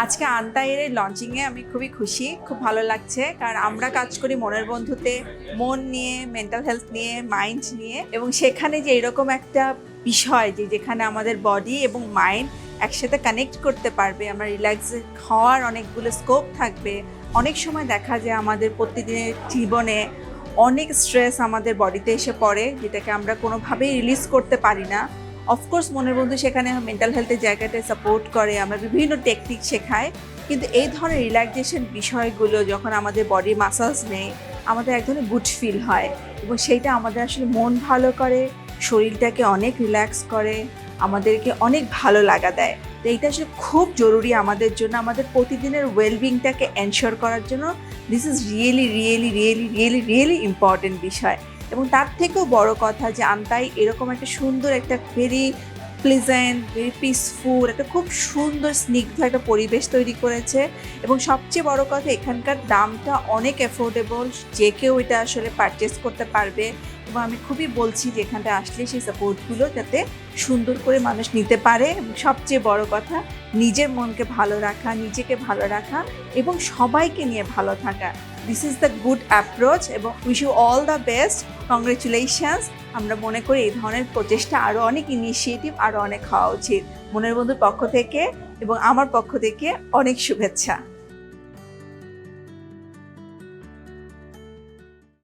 আজকে আন্তাইয়ের লঞ্চিংয়ে আমি খুবই খুশি, খুব ভালো লাগছে। কারণ আমরা কাজ করি মনের বন্ধুতে, মন নিয়ে, মেন্টাল হেলথ নিয়ে, মাইন্ড নিয়ে, এবং সেখানে যে এরকম একটা বিষয় যেখানে আমাদের বডি এবং মাইন্ড একসাথে কানেক্ট করতে পারবে, আমরা রিল্যাক্স হওয়ার অনেকগুলো স্কোপ থাকবে। অনেক সময় দেখা যায় আমাদের প্রতিদিনের জীবনে অনেক স্ট্রেস আমাদের বডিতে এসে পড়ে, যেটাকে আমরা কোনোভাবেই রিলিজ করতে পারি না। অফকোর্স মনের বন্ধু সেখানে মেন্টাল হেলথের জায়গাটায় সাপোর্ট করে, আমরা বিভিন্ন টেকনিক শেখাই, কিন্তু এই ধরনের রিল্যাক্সেশন বিষয়গুলো যখন আমাদের বডি মাসাজ নেই, আমাদের এক ধরনের গুড ফিল হয়, এবং সেইটা আমাদের আসলে মন ভালো করে, শরীরটাকে অনেক রিল্যাক্স করে, আমাদেরকে অনেক ভালো লাগা দেয়। তো এইটা আসলে খুব জরুরি আমাদের জন্য, আমাদের প্রতিদিনের ওয়েলবিংটাকে এনশিওর করার জন্য। This is really really really really really important বিষয়। এবং তার থেকেও বড় কথা যে আন্তাই এরকম একটা সুন্দর, একটা ভেরি প্লেজেন্ট, ভেরি পিসফুল, একটা খুব সুন্দর স্নিগ্ধ একটা পরিবেশ তৈরি করেছে। এবং সবচেয়ে বড় কথা, এখানকার দামটা অনেক অ্যাফোর্ডেবল, যে কেউ এটা আসলে পারচেস করতে পারবে। এবং আমি খুবই বলছি যে এখানটা আসলে সেই সাপোর্টগুলো যাতে সুন্দর করে মানুষ নিতে পারে, এবং সবচেয়ে বড় কথা নিজের মনকে ভালো রাখা, নিজেকে ভালো রাখা এবং সবাইকে নিয়ে ভালো থাকা। This is the good approach, এবং wish you all the best, congratulations. আমরা মনে করি এই ধরনের প্রচেষ্টা আরও অনেক ইনিশিয়েটিভ আরও অনেক হওয়া উচিত। মনের বন্ধুর পক্ষ থেকে এবং আমার পক্ষ থেকে অনেক শুভেচ্ছা।